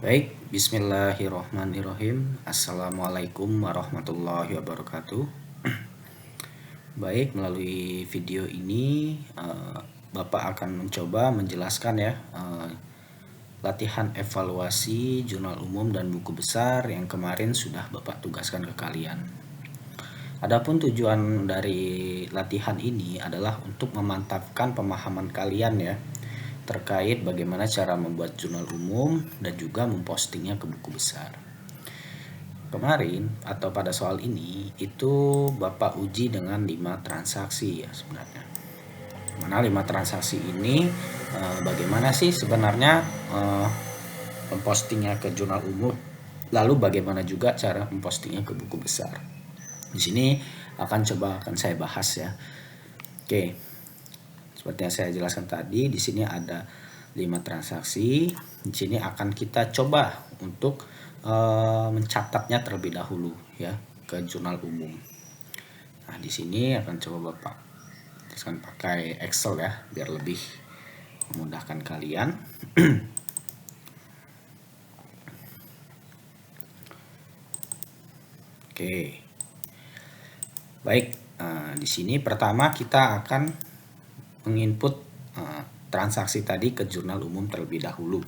Baik, bismillahirrohmanirrohim. Assalamualaikum warahmatullahi wabarakatuh. Baik, melalui video ini Bapak akan mencoba menjelaskan ya latihan evaluasi jurnal umum dan buku besar yang kemarin sudah Bapak tugaskan ke kalian. Adapun tujuan dari latihan ini adalah untuk memantapkan pemahaman kalian ya terkait bagaimana cara membuat jurnal umum dan juga mempostingnya ke buku besar. Kemarin atau pada soal ini itu Bapak uji dengan 5 transaksi ya sebenarnya. Mana 5 transaksi ini bagaimana sih sebenarnya mempostingnya ke jurnal umum, lalu bagaimana juga cara mempostingnya ke buku besar. Di sini akan saya bahas ya. Oke. Seperti yang saya jelaskan tadi, di sini ada 5 transaksi. Di sini akan kita coba untuk mencatatnya terlebih dahulu ya ke jurnal umum. Nah, di sini akan coba Bapak tuliskan pakai Excel ya biar lebih memudahkan kalian. Oke. Baik, di sini pertama kita akan menginput transaksi tadi ke jurnal umum terlebih dahulu.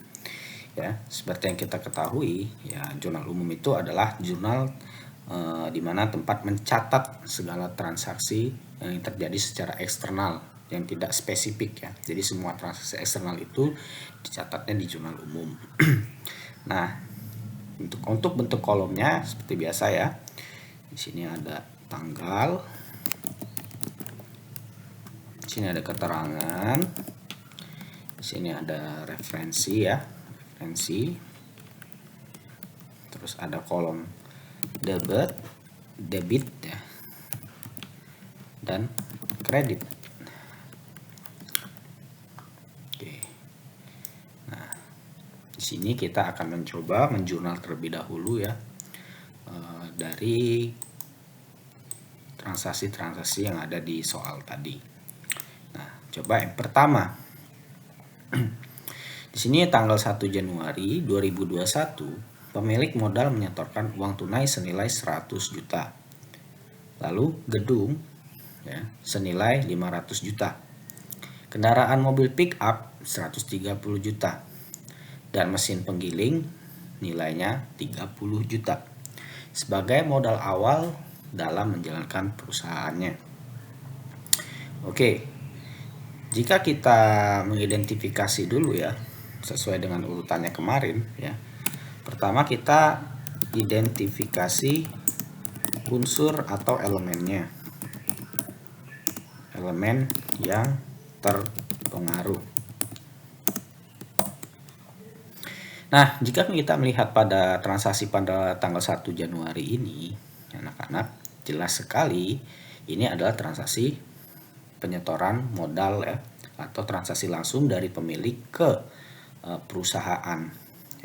Ya, seperti yang kita ketahui, ya jurnal umum itu adalah jurnal di mana tempat mencatat segala transaksi yang terjadi secara eksternal yang tidak spesifik ya. Jadi semua transaksi eksternal itu dicatatnya di jurnal umum. Nah, untuk bentuk kolomnya seperti biasa ya. Di sini ada tanggal, di sini ada keterangan, di sini ada referensi ya, referensi. Terus ada kolom debit ya, dan kredit. Oke. Nah, di sini kita akan mencoba menjurnal terlebih dahulu ya dari transaksi-transaksi yang ada di soal tadi. Nah, coba yang pertama. Di sini tanggal 1 Januari 2021, pemilik modal menyetorkan uang tunai senilai 100 juta. Lalu gedung ya, senilai 500 juta. Kendaraan mobil pick up 130 juta. Dan mesin penggiling nilainya 30 juta. Sebagai modal awal dalam menjalankan perusahaannya. Oke. Jika kita mengidentifikasi dulu ya, sesuai dengan urutannya kemarin ya. Pertama kita identifikasi unsur atau elemennya. Elemen yang terpengaruh. Nah, jika kita melihat pada transaksi pada tanggal 1 Januari ini, anak-anak, jelas sekali ini adalah transaksi penyetoran modal ya, atau transaksi langsung dari pemilik ke perusahaan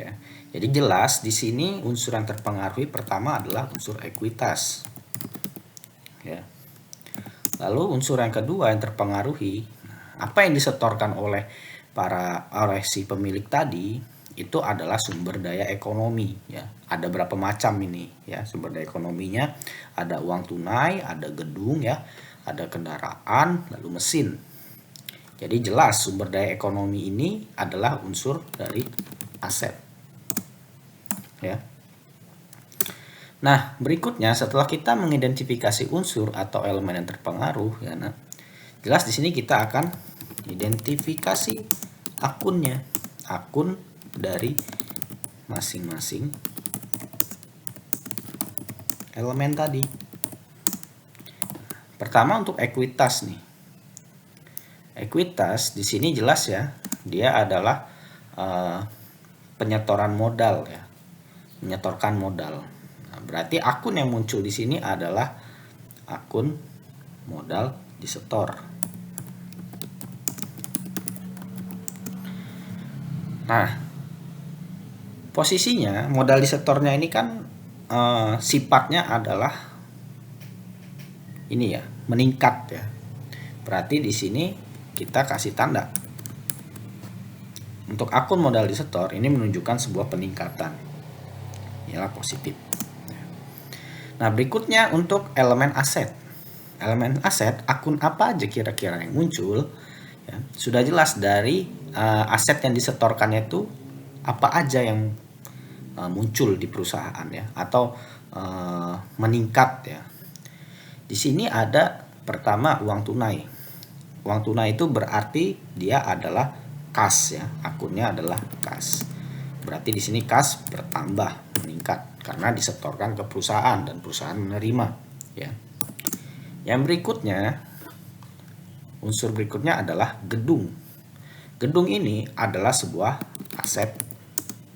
ya. Jadi jelas di sini unsur yang terpengaruhi pertama adalah unsur ekuitas ya. Lalu unsur yang kedua yang terpengaruhi, apa yang disetorkan oleh si pemilik tadi itu adalah sumber daya ekonomi ya. Ada berapa macam ini ya sumber daya ekonominya? Ada uang tunai, ada gedung ya, ada kendaraan, lalu mesin. Jadi jelas sumber daya ekonomi ini adalah unsur dari aset. Ya. Nah, berikutnya setelah kita mengidentifikasi unsur atau elemen yang terpengaruh ya, nah, jelas di sini kita akan identifikasi akunnya. Akun dari masing-masing elemen tadi. Pertama untuk ekuitas nih. Ekuitas di sini jelas ya, dia adalah penyetoran modal ya. Menyetorkan modal. Nah, berarti akun yang muncul di sini adalah akun modal disetor. Nah, posisinya modal disetornya ini kan sifatnya adalah ini ya, meningkat ya. Berarti di sini kita kasih tanda untuk akun modal disetor ini menunjukkan sebuah peningkatan, ialah positif. Nah, berikutnya untuk elemen aset. Elemen aset, akun apa aja kira-kira yang muncul? Ya, sudah jelas dari aset yang disetorkannya itu apa aja yang muncul di perusahaan ya, atau meningkat ya. Di sini ada pertama uang tunai. Uang tunai itu berarti dia adalah kas ya, akunnya adalah kas. Berarti di sini kas bertambah, meningkat karena disetorkan ke perusahaan dan perusahaan menerima ya. Yang berikutnya, unsur berikutnya adalah gedung. Gedung ini adalah sebuah aset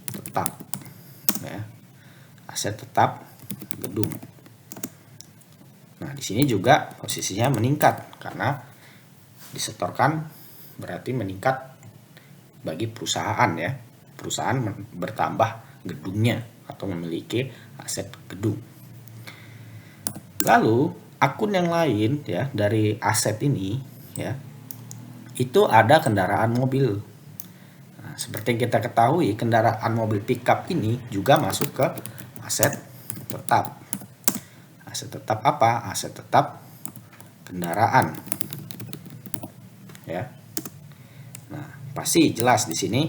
tetap ya. Aset tetap gedung. Nah, di sini juga posisinya meningkat karena disetorkan, berarti meningkat bagi perusahaan ya. Perusahaan bertambah gedungnya atau memiliki aset gedung. Lalu akun yang lain ya dari aset ini ya, itu ada kendaraan mobil. Nah, seperti yang kita ketahui, kendaraan mobil pickup ini juga masuk ke aset tetap. Aset tetap apa? Aset tetap kendaraan. Ya. Nah, pasti jelas di sini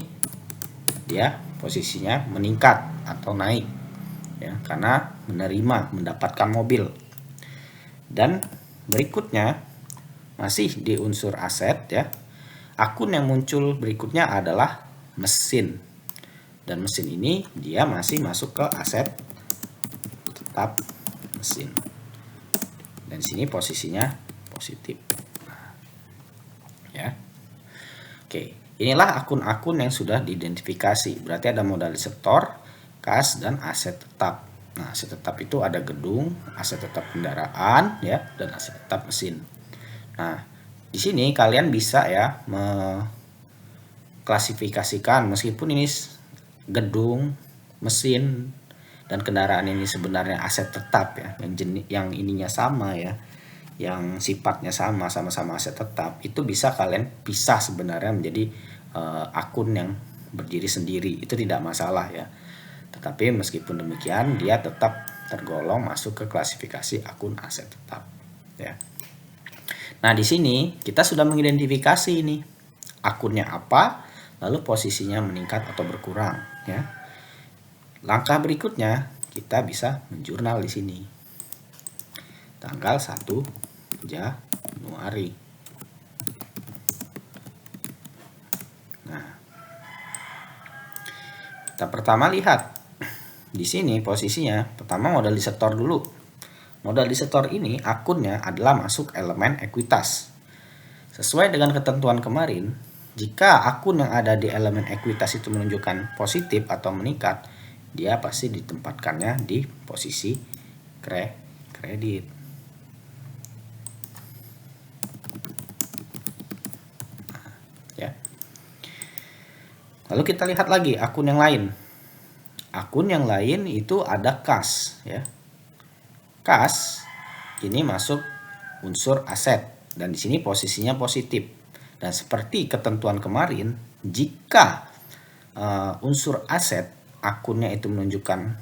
dia posisinya meningkat atau naik ya, karena mendapatkan mobil. Dan berikutnya masih di unsur aset ya. Akun yang muncul berikutnya adalah mesin. Dan mesin ini dia masih masuk ke aset tetap mesin. Dan sini posisinya positif. Ya. Oke, inilah akun-akun yang sudah diidentifikasi. Berarti ada modal disetor, kas, dan aset tetap. Nah, aset tetap itu ada gedung, aset tetap kendaraan, ya, dan aset tetap mesin. Nah, di sini kalian bisa ya mengklasifikasikan, meskipun ini gedung, mesin, dan kendaraan ini sebenarnya aset tetap ya, yang ininya sama ya, yang sifatnya sama-sama aset tetap, itu bisa kalian pisah sebenarnya menjadi akun yang berdiri sendiri, itu tidak masalah ya. Tetapi meskipun demikian dia tetap tergolong masuk ke klasifikasi akun aset tetap ya. Nah, di sini kita sudah mengidentifikasi ini akunnya apa, lalu posisinya meningkat atau berkurang ya. Langkah berikutnya kita bisa menjurnal di sini. Tanggal 1 Januari. Nah, kita pertama lihat di sini posisinya, pertama modal disetor dulu. Modal disetor ini akunnya adalah masuk elemen ekuitas. Sesuai dengan ketentuan kemarin, jika akun yang ada di elemen ekuitas itu menunjukkan positif atau meningkat, dia pasti ditempatkannya di posisi kredit. Nah, ya. Lalu kita lihat lagi akun yang lain. Akun yang lain itu ada kas ya. Kas ini masuk unsur aset dan di sini posisinya positif. Dan seperti ketentuan kemarin, jika unsur aset akunnya itu menunjukkan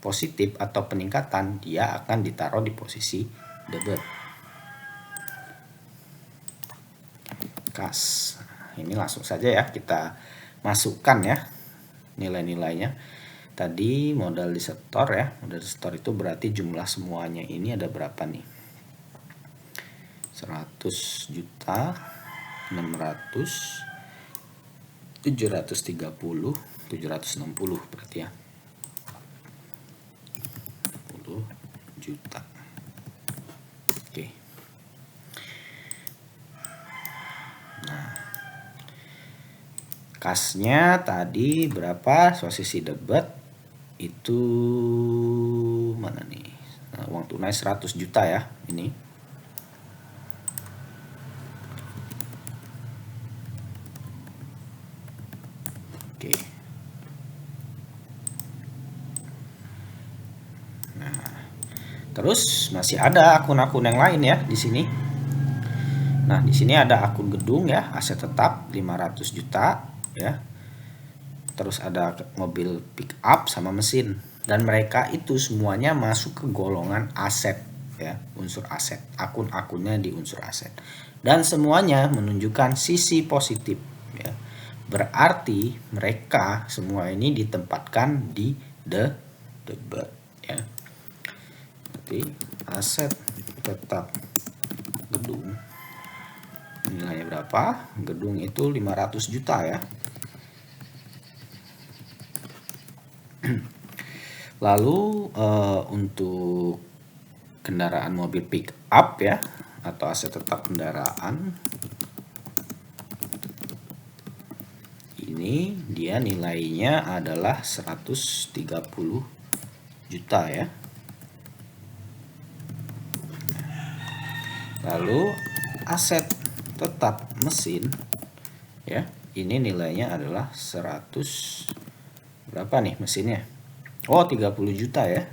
positif atau peningkatan, dia akan ditaruh di posisi debit. Kas. Ini langsung saja ya kita masukkan ya nilai-nilainya. Tadi modal disetor ya, modal disetor itu berarti jumlah semuanya ini ada berapa nih? 100 juta, 600, 730, 760 berarti ya. 10 juta. Oke. Nah, kasnya tadi berapa? Posisi debit itu mana nih? Nah, uang tunai 100 juta ya ini. Oke. Nah, terus masih ada akun-akun yang lain ya di sini. Nah, di sini ada akun gedung ya, aset tetap 500 juta ya. terus ada mobil pick up sama mesin, dan mereka itu semuanya masuk ke golongan aset ya, unsur aset. Akun-akunnya di unsur aset dan semuanya menunjukkan sisi positif ya. Berarti mereka semua ini ditempatkan di debit ya. Berarti aset tetap gedung nilainya berapa? Gedung itu 500 juta ya. Lalu untuk kendaraan mobil pick up ya, atau aset tetap kendaraan, ini dia nilainya adalah 130 juta ya. Lalu aset tetap mesin ya, ini nilainya adalah 100 berapa nih mesinnya? Oh, 30 juta ya.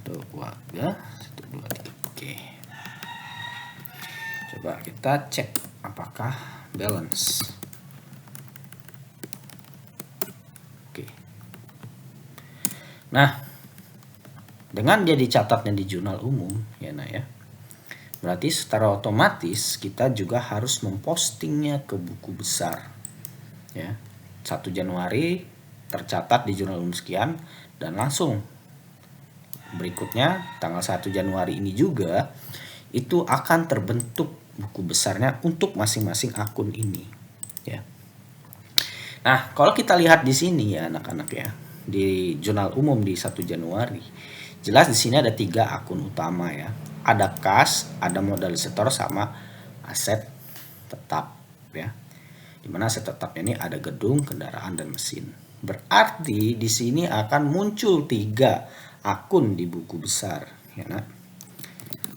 Tuh, ya. 1 2 3. Oke. Coba kita cek apakah balance. Oke. Nah, dengan dia dicatatnya di jurnal umum ya, nah ya. Berarti secara otomatis kita juga harus mempostingnya ke buku besar ya. 1 Januari tercatat di jurnal umum sekian, dan langsung berikutnya tanggal 1 Januari ini juga itu akan terbentuk buku besarnya untuk masing-masing akun ini ya. Nah, kalau kita lihat di sini ya anak-anak ya, di jurnal umum di 1 Januari, jelas di sini ada 3 akun utama ya. Ada kas, ada modal setor, sama aset tetap ya. Dimana aset tetapnya ini ada gedung, kendaraan, dan mesin. Berarti di sini akan muncul 3 akun di buku besar ya nak.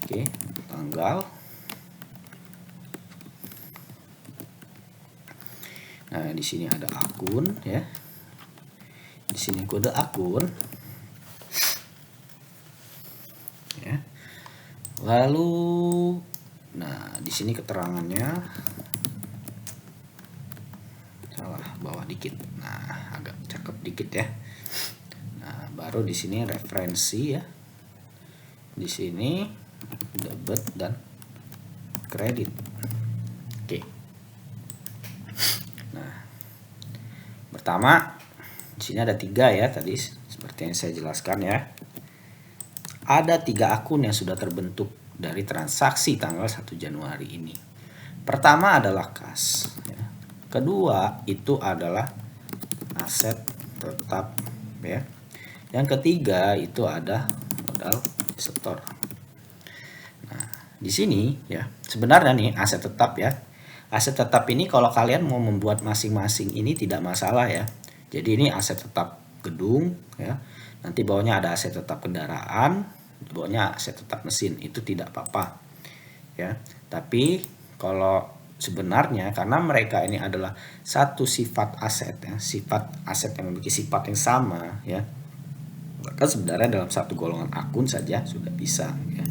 Oke, tanggal. Nah, di sini ada akun ya. Di sini kode akun ya. Lalu nah, di sini keterangannya salah, bawah dikit. Nah, agak cakep dikit ya. Nah, baru di sini referensi ya. Di sini debit dan kredit. Oke. Nah, pertama di sini ada 3 ya, tadi seperti yang saya jelaskan ya. Ada 3 akun yang sudah terbentuk dari transaksi tanggal 1 Januari ini. Pertama adalah kas ya. Kedua itu adalah aset tetap ya. Yang ketiga itu ada modal setor. Nah, di sini ya, sebenarnya nih aset tetap ya. Aset tetap ini kalau kalian mau membuat masing-masing ini tidak masalah ya. Jadi ini aset tetap gedung ya. Nanti bawahnya ada aset tetap kendaraan, bawahnya aset tetap mesin, itu tidak apa-apa ya. Tapi kalau sebenarnya karena mereka ini adalah satu sifat aset ya, sifat aset yang memiliki sifat yang sama ya, maka sebenarnya dalam satu golongan akun saja sudah bisa ya.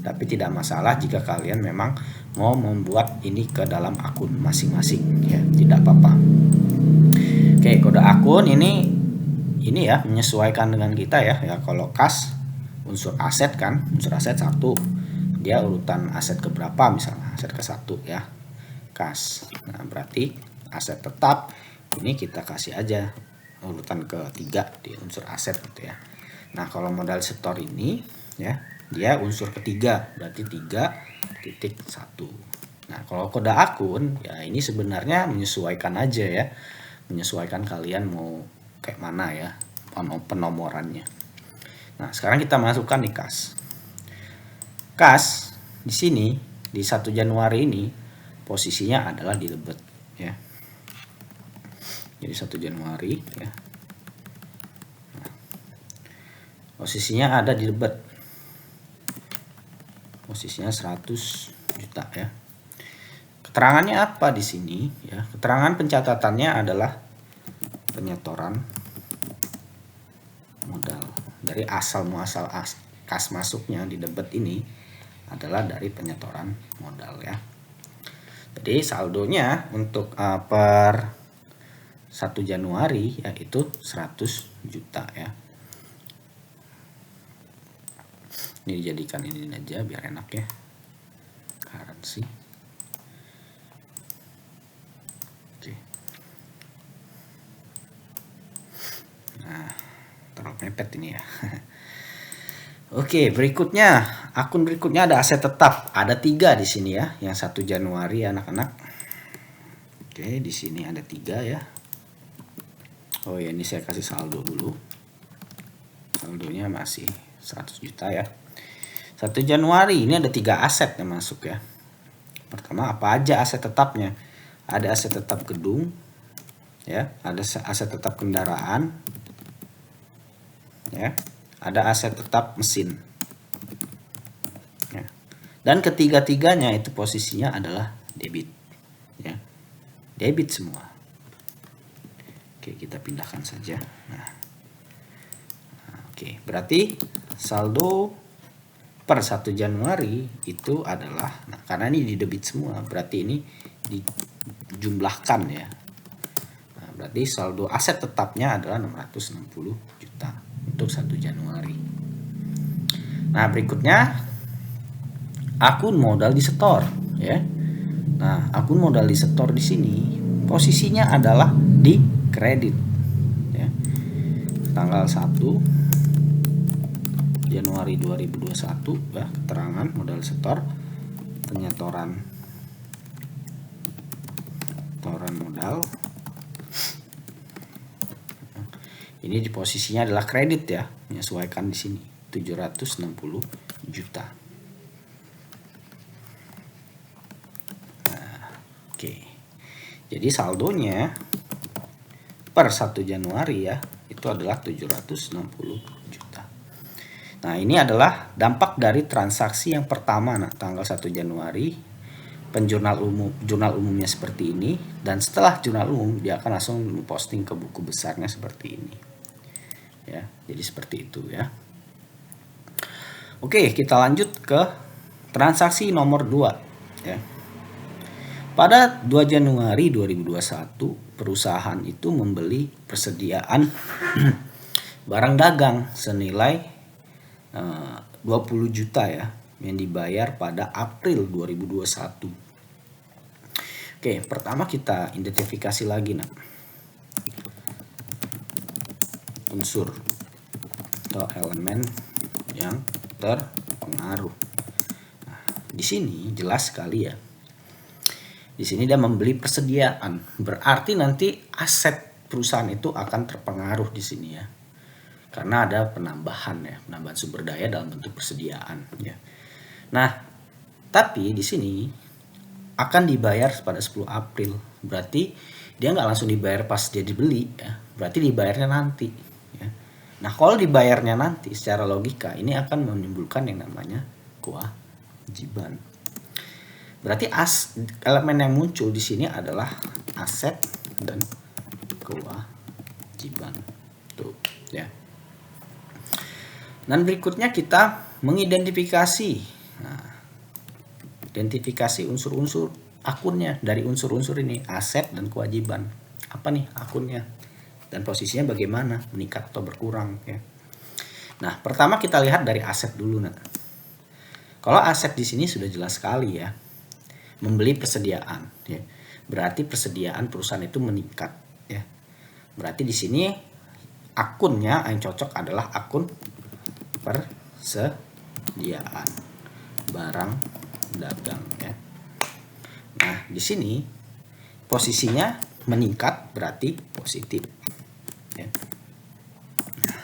Tapi tidak masalah jika kalian memang mau membuat ini ke dalam akun masing-masing ya, tidak apa-apa. Oke, kode akun ini ya menyesuaikan dengan kita ya. Ya, kalau kas unsur aset kan, unsur aset 1, dia urutan aset keberapa, misalnya aset ke-1 ya, kas. Nah, berarti aset tetap ini kita kasih aja urutan ke-3 di unsur aset gitu ya. Nah, kalau modal setor ini ya, dia unsur ketiga, berarti 3.1. Nah, kalau kode akun ya ini sebenarnya menyesuaikan aja ya, menyesuaikan kalian mau kayak mana ya penomorannya. Nah, sekarang kita masukkan di kas. Kas di sini di 1 Januari ini posisinya adalah di debit ya. Jadi 1 Januari ya. Nah, posisinya ada di debit. Posisinya 100 juta ya. Keterangannya apa di sini ya? Keterangan pencatatannya adalah penyetoran modal. Dari asal muasal kas masuknya di debit ini adalah dari penyetoran modal ya. Jadi saldonya untuk per 1 Januari yaitu 100 juta ya. Ini dijadikan ini aja biar enak ya. Currency. Oke. Nah, terlalu mepet ini ya. Oke, berikutnya akun berikutnya ada aset tetap. Ada 3 di sini ya. Yang 1 Januari anak-anak. Oke, di sini ada 3 ya. Oh ya, ini saya kasih saldo dulu. Saldonya masih 100 juta ya. 1 Januari ini ada 3 aset yang masuk ya. Pertama, apa aja aset tetapnya? Ada aset tetap gedung ya, ada aset tetap kendaraan ya, ada aset tetap mesin ya. Dan ketiga-tiganya itu posisinya adalah debit ya. Debit semua. Oke, kita pindahkan saja. Nah, oke, berarti saldo per 1 Januari itu adalah, nah, karena ini di debit semua, berarti ini dijumlahkan ya. Nah, berarti saldo aset tetapnya adalah 660 juta untuk 1 Januari. Nah, berikutnya akun modal disetor ya. Nah, akun modal disetor di sini posisinya adalah di kredit ya. Tanggal 1 Januari 2021 ya, keterangan modal setor, penyetoran modal. Ini di posisinya adalah kredit ya, menyesuaikan di sini 760 juta. Nah, oke. Jadi saldonya per 1 Januari ya, itu adalah 760 juta. Nah, ini adalah dampak dari transaksi yang pertama, nah, tanggal 1 Januari. Penjurnal umum, jurnal umumnya seperti ini, dan setelah jurnal umum dia akan langsung posting ke buku besarnya seperti ini. Ya, jadi seperti itu ya. Oke, kita lanjut ke transaksi nomor 2 ya. Pada 2 Januari 2021, perusahaan itu membeli persediaan barang dagang senilai 20 juta ya, yang dibayar pada April 2021. Oke, pertama kita identifikasi lagi nah, unsur atau elemen yang terpengaruh. Nah, di sini jelas sekali ya. Di sini dia membeli persediaan, berarti nanti aset perusahaan itu akan terpengaruh di sini ya. Karena ada penambahan ya, penambahan sumber daya dalam bentuk persediaan ya. Nah, tapi di sini akan dibayar pada 10 April. Berarti dia nggak langsung dibayar pas dia dibeli ya. Berarti dibayarnya nanti ya. Nah, kalau dibayarnya nanti secara logika ini akan menimbulkan yang namanya kewajiban. Berarti elemen yang muncul di sini adalah aset dan kewajiban. Tuh ya. Dan berikutnya kita mengidentifikasi. Nah, identifikasi unsur-unsur akunnya dari unsur-unsur ini, aset dan kewajiban. Apa nih akunnya? Dan posisinya bagaimana? Meningkat atau berkurang ya. Nah, pertama kita lihat dari aset dulu nah. Kalau aset di sini sudah jelas sekali ya. Membeli persediaan ya. Berarti persediaan perusahaan itu meningkat ya. Berarti di sini akunnya yang cocok adalah akun persediaan barang dagang ya. Nah, di sini posisinya meningkat berarti positif ya. Nah,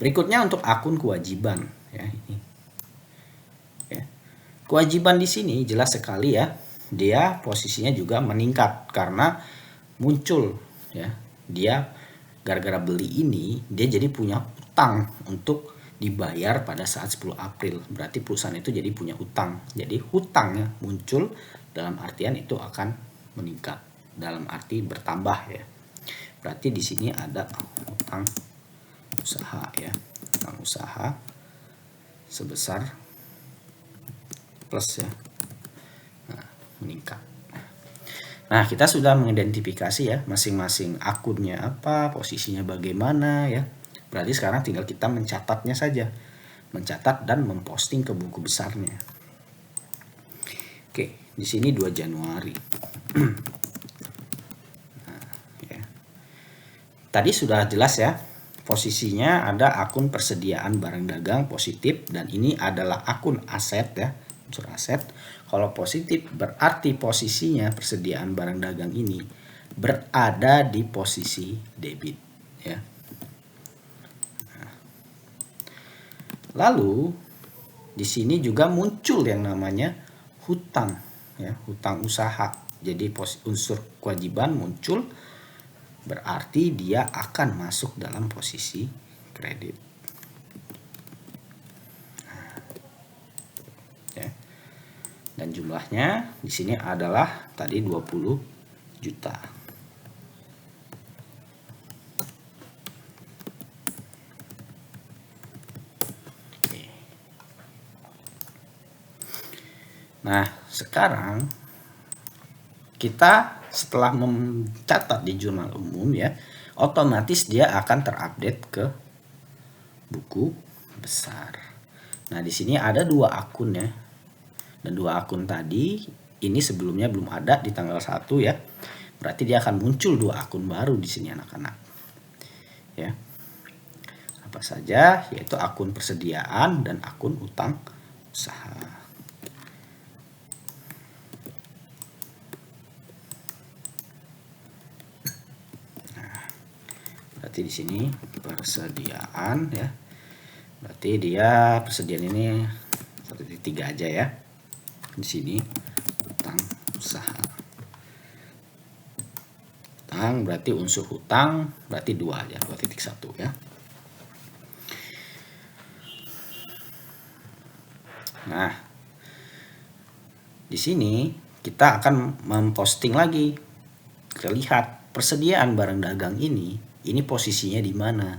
berikutnya untuk akun kewajiban ya ini. Ya. Kewajiban di sini jelas sekali ya. Dia posisinya juga meningkat karena muncul ya. Dia gara-gara beli ini dia jadi punya utang untuk dibayar pada saat 10 April. Berarti perusahaan itu jadi punya utang. Jadi hutangnya muncul dalam artian itu akan meningkat. Dalam arti bertambah ya. Berarti di sini ada utang usaha ya. Utang usaha sebesar plus ya. Nah, meningkat. Nah, kita sudah mengidentifikasi ya masing-masing akunnya apa, posisinya bagaimana ya. Berarti sekarang tinggal kita mencatatnya saja. Mencatat dan memposting ke buku besarnya. Oke, di sini 2 Januari. Nah, ya. Tadi sudah jelas ya. Posisinya ada akun persediaan barang dagang positif dan ini adalah akun aset ya, unsur aset. Kalau positif berarti posisinya persediaan barang dagang ini berada di posisi debit ya. Lalu di sini juga muncul yang namanya hutang ya, hutang usaha. Jadi unsur kewajiban muncul berarti dia akan masuk dalam posisi kredit. Ya. Dan jumlahnya di sini adalah tadi 20 juta. Oke. Nah, sekarang kita setelah mencatat di jurnal umum ya, otomatis dia akan terupdate ke buku besar. Nah, di sini ada 2 akun ya. Dan 2 akun tadi ini sebelumnya belum ada di tanggal 1 ya. Berarti dia akan muncul 2 akun baru di sini anak-anak. Ya. Apa saja? Yaitu akun persediaan dan akun utang usaha. Berarti di sini persediaan ya. Berarti dia persediaan ini 1.3 aja ya. Di sini utang usaha. Utang berarti unsur hutang berarti 2 aja, 2.1 ya. Nah, di sini kita akan memposting lagi. Kita lihat persediaan barang dagang ini posisinya di mana?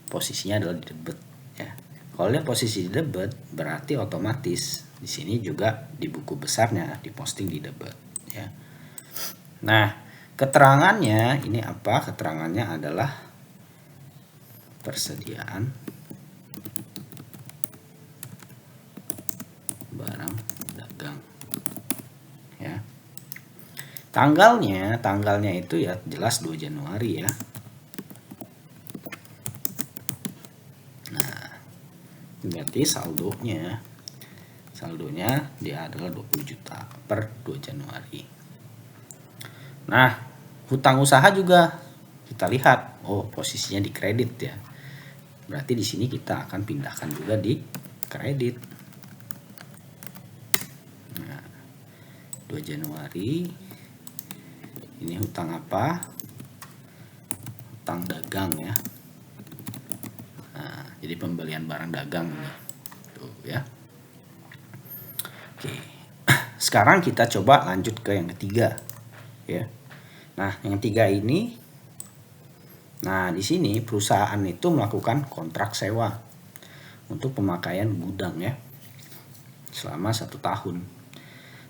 Posisinya adalah di debit ya. Kalau dia posisi di debit berarti otomatis di sini juga di buku besarnya diposting di debit ya. Nah, keterangannya ini apa? Keterangannya adalah persediaan barang dagang ya. Tanggalnya itu ya jelas 2 Januari ya. Nah, berarti saldonya dia adalah 20 juta per 2 Januari. Nah, hutang usaha juga kita lihat, oh posisinya di kredit ya. Berarti di sini kita akan pindahkan juga di kredit. Nah, 2 Januari ini hutang apa? Hutang dagang ya. Nah, jadi pembelian barang dagang ini. Tuh ya. Oke. Sekarang kita coba lanjut ke yang ketiga ya. Nah, yang ketiga ini, nah di sini perusahaan itu melakukan kontrak sewa untuk pemakaian gudang ya selama 1 tahun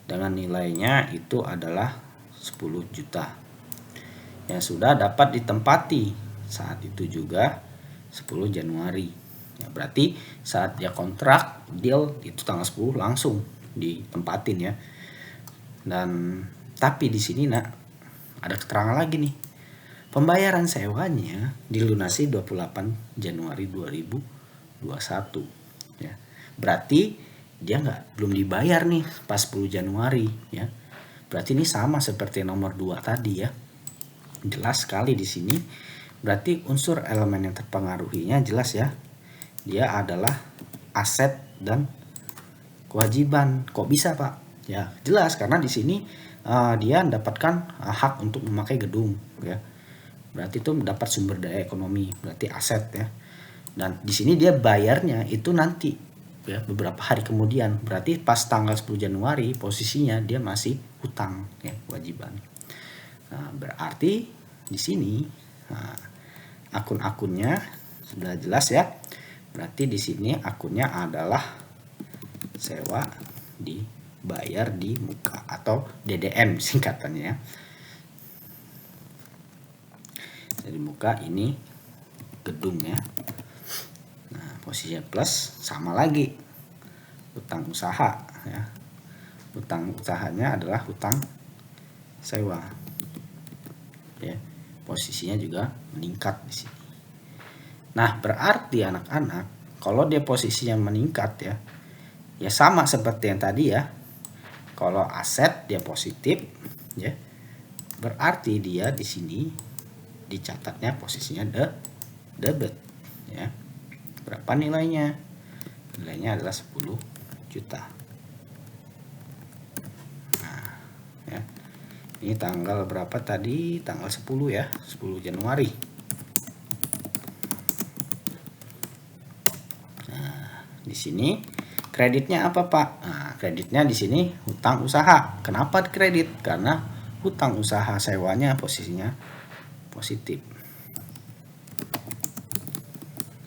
dengan nilainya itu adalah 10 juta yang sudah dapat ditempati saat itu juga 10 Januari ya, berarti saat dia kontrak deal itu tanggal 10 langsung ditempatin ya. Dan tapi di sini ada keterangan lagi nih, pembayaran sewanya dilunasi 28 Januari 2021 ya. Berarti dia belum dibayar nih pas 10 Januari ya. Berarti ini sama seperti nomor 2 tadi ya. Jelas sekali di sini. Berarti unsur elemen yang terpengaruhinya jelas ya. Dia adalah aset dan kewajiban. Kok bisa, Pak? Ya, jelas karena di sini dia mendapatkan hak untuk memakai gedung ya. Berarti itu mendapat sumber daya ekonomi, berarti aset ya. Dan di sini dia bayarnya itu nanti ya beberapa hari kemudian. Berarti pas tanggal 10 Januari posisinya dia masih hutang ya, kewajiban. Nah, berarti di sini akun-akunnya sudah jelas ya. Berarti di sini akunnya adalah sewa di bayar di muka atau DDM singkatannya ya. Jadi muka ini gedung ya. Nah, posisinya plus sama lagi hutang usaha ya. Hutang usahanya adalah hutang sewa. Ya, posisinya juga meningkat di sini. Nah, berarti anak-anak kalau dia posisinya meningkat ya, ya sama seperti yang tadi ya. Kalau aset dia positif ya, berarti dia di sini dicatatnya posisinya debit ya. Berapa nilainya? Nilainya adalah 10 juta. Nah, ya. Ini tanggal berapa tadi? Tanggal 10 ya, 10 Januari. Nah, di sini kreditnya apa, Pak? Nah, kreditnya di sini hutang usaha. Kenapa kredit? Karena hutang usaha sewanya posisinya positif.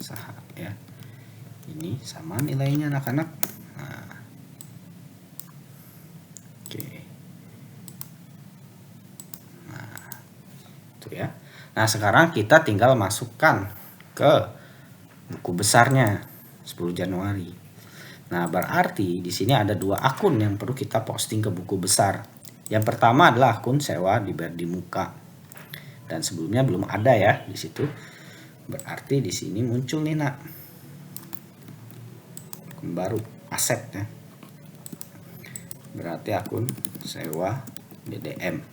Usaha ya. Ini sama nilainya anak-anak. Nah, oke. Nah, itu ya. Nah, sekarang kita tinggal masukkan ke buku besarnya 10 Januari. Nah, berarti di sini ada 2 akun yang perlu kita posting ke buku besar. Yang pertama adalah akun sewa dibayar di muka. Dan sebelumnya belum ada ya di situ. Berarti di sini muncul nih, Nak. Akun baru, aset ya. Berarti akun sewa DDM.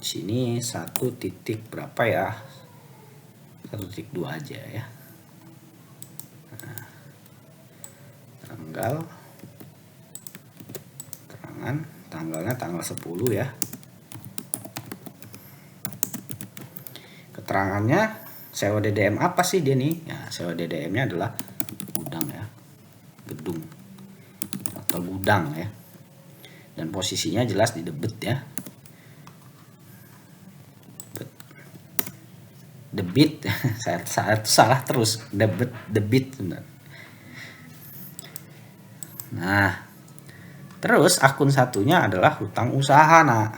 Di sini 1 titik berapa ya? 1.2 aja ya. Nah, tanggalnya tanggal 10 ya. Keterangannya sewa DDM apa sih dia nih? Ya, sewa DDM-nya adalah gudang ya. Gedung atau gudang ya. Dan posisinya jelas di debit ya. Debit saya salah terus, debit benar. Nah, terus akun satunya adalah hutang usaha. Nah,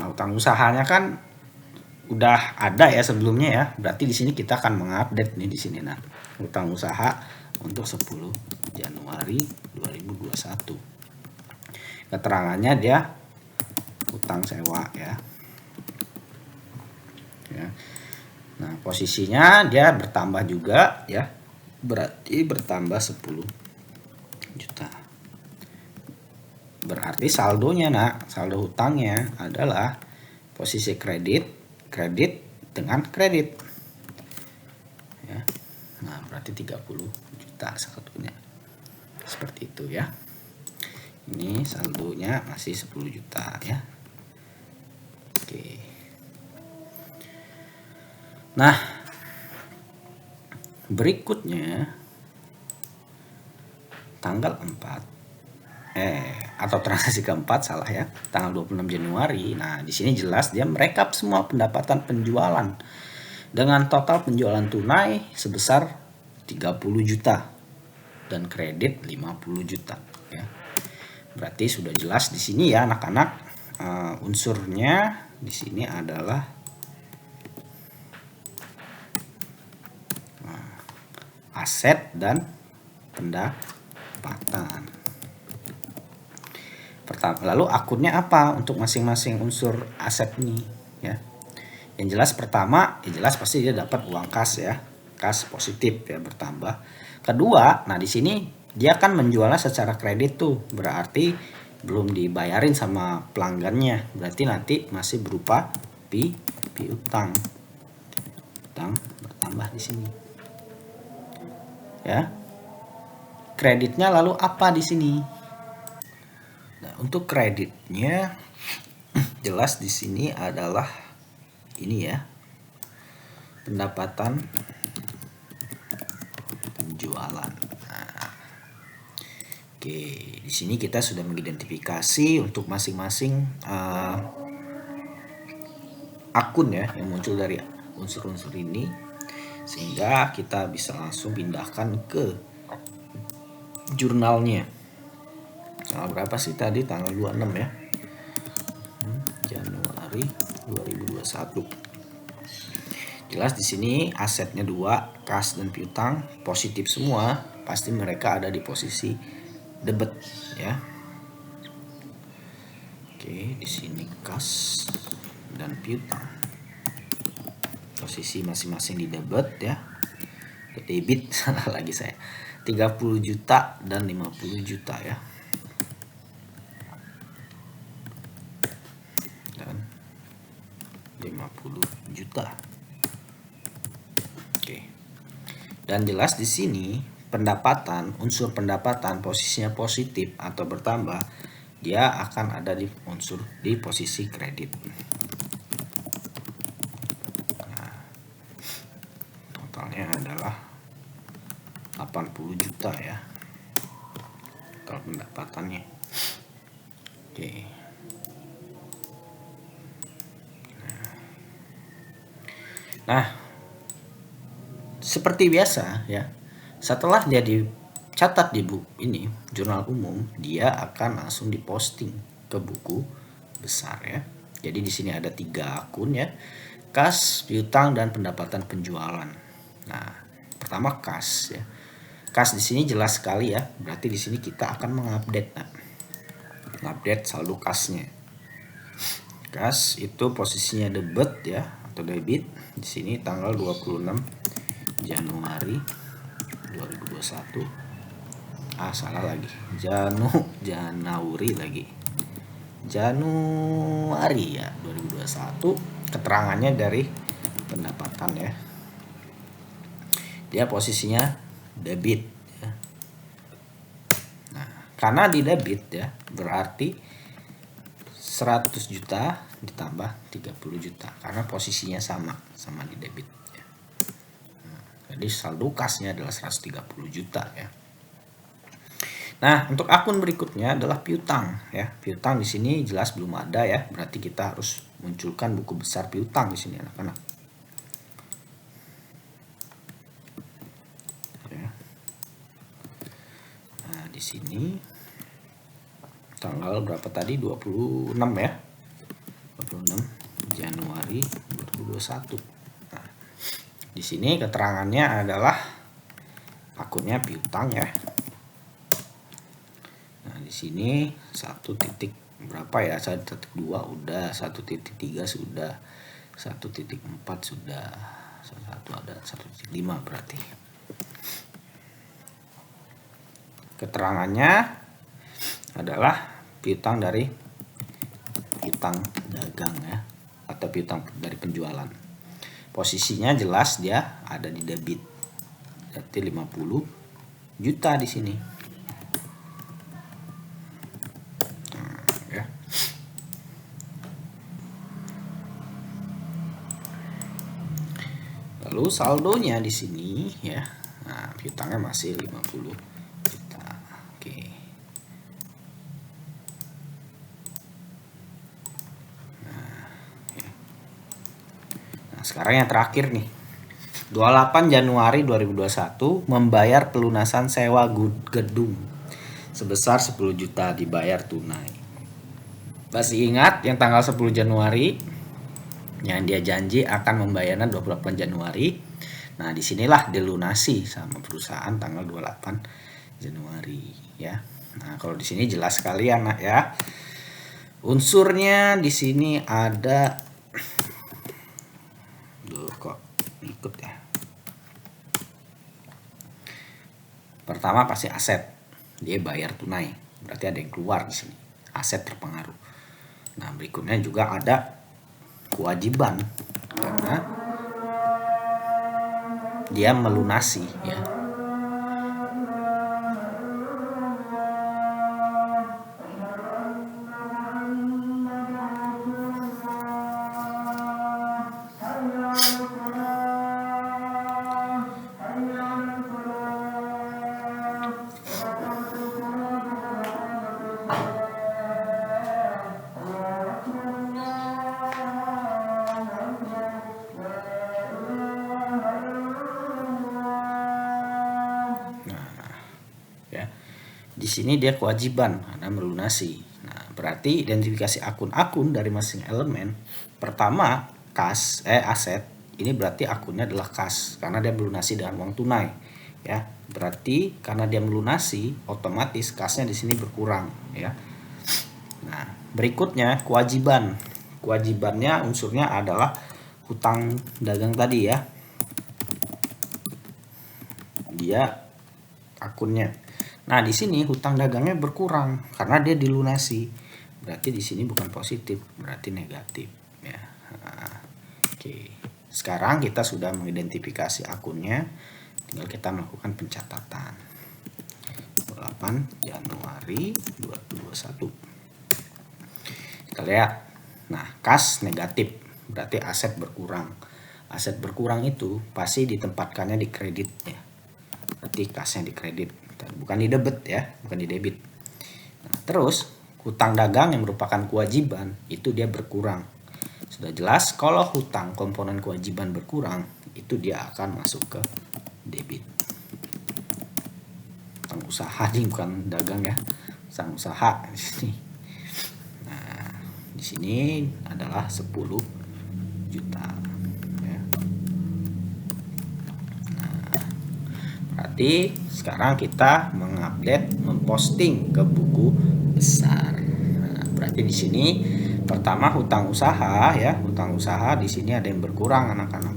hutang usahanya kan udah ada ya sebelumnya ya. Berarti di sini kita akan mengupdate nih di sini. Nah, hutang usaha untuk 10 Januari 2021. Keterangannya dia hutang sewa ya. Ya. Nah, posisinya dia bertambah juga ya. Berarti bertambah 10 juta. Berarti saldonya, Nak, saldo hutangnya adalah posisi kredit dengan kredit. Ya. Nah, berarti 30 juta satunya. Seperti itu ya. Ini saldonya masih 10 juta ya. Oke. Nah, berikutnya tanggal 4 atau transaksi keempat salah ya, tanggal 26 Januari. Nah, di sini jelas dia merekap semua pendapatan penjualan dengan total penjualan tunai sebesar 30 juta dan kredit 50 juta ya. Berarti sudah jelas di sini ya anak-anak, unsurnya di sini adalah aset dan pendapatan. Lalu akunnya apa untuk masing-masing unsur aset ini ya? Yang jelas pertama, ya jelas pasti dia dapat uang kas ya, kas positif ya bertambah. Kedua, nah di sini dia kan menjualnya secara kredit tuh, berarti belum dibayarin sama pelanggannya, berarti nanti masih berupa piutang. Utang bertambah di sini. Ya. Kreditnya lalu apa di sini? Nah, untuk kreditnya jelas di sini adalah ini ya. Pendapatan penjualan. Nah, oke, di sini kita sudah mengidentifikasi untuk masing-masing akun ya yang muncul dari unsur-unsur ini, sehingga kita bisa langsung pindahkan ke jurnalnya. Tanggal berapa sih tadi? Tanggal 26 ya. Januari 2021. Jelas di sini asetnya 2, kas dan piutang positif semua, pasti mereka ada di posisi debit ya. Oke, di sini kas dan piutang. Posisi masing-masing di debit ya. Debit salah lagi saya. 30 juta dan 50 juta ya. Dan 50 juta. Oke. Dan jelas di sini pendapatan, unsur pendapatan posisinya positif atau bertambah, dia akan ada di unsur di posisi kredit. Nah, totalnya adalah 80 juta ya. Total pendapatannya. Oke. Nah, seperti biasa ya, setelah dia dicatat di buku ini jurnal umum, dia akan langsung diposting ke buku besar ya. Jadi di sini ada 3 akun ya, kas, piutang, dan pendapatan penjualan. Nah, pertama kas ya. Kas di sini jelas sekali ya, berarti di sini kita akan mengupdate, mengupdate saldo kasnya. Kas itu posisinya debit ya atau debit. Di sini tanggal 26 Januari 2021. Salah lagi. Januari lagi. Januari ya 2021. Keterangannya dari pendapatan ya. Dia posisinya debit ya. Nah, karena di debit ya, berarti 100 juta ditambah 30 juta karena posisinya sama di debit ya. Nah, jadi saldo kasnya adalah 130 juta ya. Nah, untuk akun berikutnya adalah piutang ya. Piutang di sini jelas belum ada ya, berarti kita harus munculkan buku besar piutang di sini anak-anak. Ya. Nah, di sini tanggal berapa tadi? 26 ya. 26 Januari 2021. Nah, di sini keterangannya adalah akunnya piutang ya. Nah, di sini 1 titik berapa ya? 1.2 udah, 1.3 sudah, 1.4 sudah, 1 ada 1.5 berarti. Keterangannya adalah piutang dari piutang dagang ya, atau piutang dari penjualan. Posisinya jelas dia ada di debit. Berarti 50 juta di sini. Ya. Lalu saldonya di sini ya. Nah, piutangnya masih 50 juta. Oke. Sekarang yang terakhir nih. 28 Januari 2021 membayar pelunasan sewa gedung sebesar 10 juta dibayar tunai. Masih ingat yang tanggal 10 Januari yang dia janji akan membayarnya 28 Januari. Nah, disinilah dilunasi sama perusahaan tanggal 28 Januari ya. Nah, kalau di sini jelas sekali anak ya. Unsurnya di sini ada kok ikut ya. Pertama pasti aset, dia bayar tunai, berarti ada yang keluar di sini, aset terpengaruh. Nah, berikutnya juga ada kewajiban karena dia melunasi ya. di sini dia kewajiban karena melunasi. Nah, berarti identifikasi akun-akun dari masing elemen. Pertama, aset. Ini berarti akunnya adalah kas karena dia melunasi dengan uang tunai. Ya, berarti karena dia melunasi, otomatis kasnya di sini berkurang. Ya. Nah, berikutnya kewajiban. Kewajibannya unsurnya adalah hutang dagang tadi ya. Dia akunnya. Nah, di sini hutang dagangnya berkurang karena dia dilunasi. Berarti di sini bukan positif, berarti negatif ya. Nah, oke. Sekarang kita sudah mengidentifikasi akunnya, tinggal kita melakukan pencatatan. 8 Januari 2021. Kita lihat. Nah, kas negatif, berarti aset berkurang. Aset berkurang itu pasti ditempatkannya di kredit ya. Berarti kasnya di kredit, bukan di debit ya, bukan di debit. Nah, terus hutang dagang yang merupakan kewajiban itu dia berkurang. Sudah jelas kalau hutang komponen kewajiban berkurang, itu dia akan masuk ke debit. Hutang usaha ini bukan dagang ya, hutang usaha di sini. Nah, di sini adalah 10 juta. Ya. Nah, berarti sekarang kita mengupdate, memposting ke buku besar. Nah, berarti di sini pertama hutang usaha ya, hutang usaha di sini ada yang berkurang anak-anak.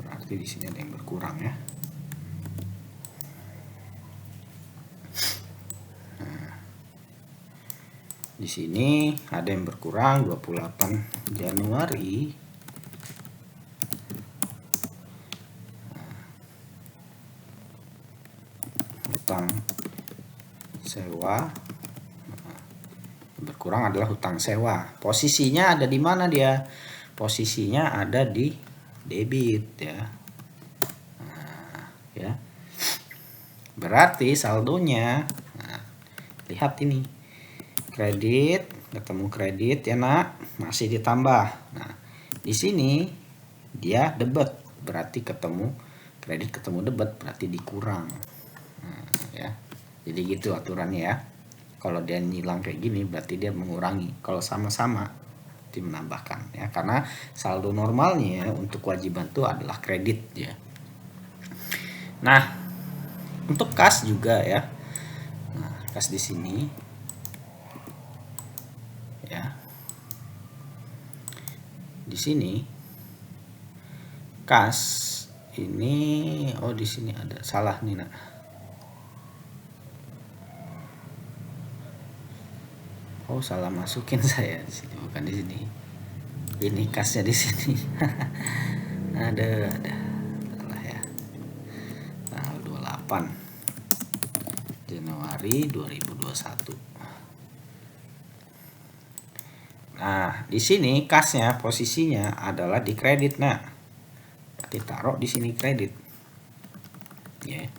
Berarti di sini ada yang berkurang ya. Nah, di sini ada yang berkurang 28 Januari. Hutang sewa berkurang adalah hutang sewa. Posisinya ada di mana dia? Posisinya ada di debit ya. Nah, ya. Berarti saldonya, nah, lihat ini. Kredit, ketemu kredit ya nak, masih ditambah. Nah, di sini dia debit, berarti ketemu kredit ketemu debit, berarti dikurang. Nah, ya. Jadi gitu aturannya ya. Kalau dia nyilang kayak gini berarti dia mengurangi. Kalau sama-sama berarti menambahkan ya. Karena saldo normalnya untuk kewajiban itu adalah kredit ya. Nah, untuk kas juga ya. Nah, kas di sini ya. Di sini kas ini, oh di sini ada salah nih nak. Oh, salah masukin saya di sini, bukan di sini. Ini kasnya di sini. ada salah ya. Tanggal 28 Januari 2021. Nah, di sini kasnya posisinya adalah di kredit nah. Berarti taruh di sini kredit. Ya.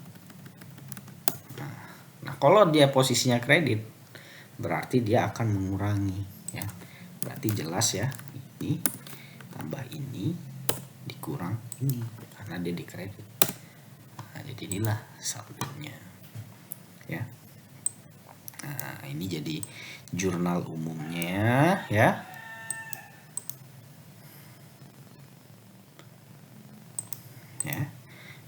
Nah, kalau dia posisinya kredit berarti dia akan mengurangi ya. Berarti jelas ya, ini tambah ini dikurang ini karena dia di kredit. Nah, jadi inilah saldonya ya. Nah, ini jadi jurnal umumnya ya. Ya.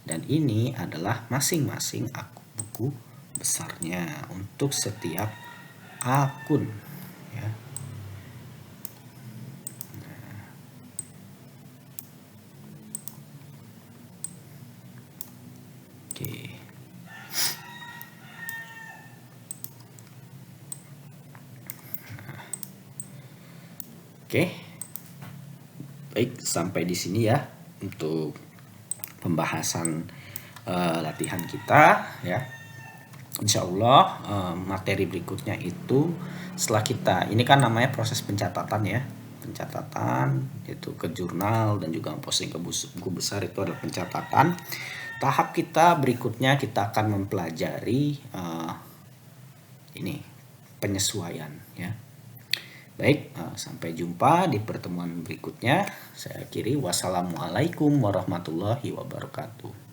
Dan ini adalah masing-masing buku besarnya untuk setiap akun ya. Nah. Oke. Nah. Oke. Baik, sampai di sini ya untuk pembahasan latihan kita ya. Insya Allah materi berikutnya itu setelah kita, ini kan namanya proses pencatatan ya, pencatatan itu ke jurnal dan juga posting ke buku besar, itu adalah pencatatan. Tahap kita berikutnya kita akan mempelajari ini penyesuaian ya. Baik, sampai jumpa di pertemuan berikutnya. Saya akhiri, wassalamualaikum warahmatullahi wabarakatuh.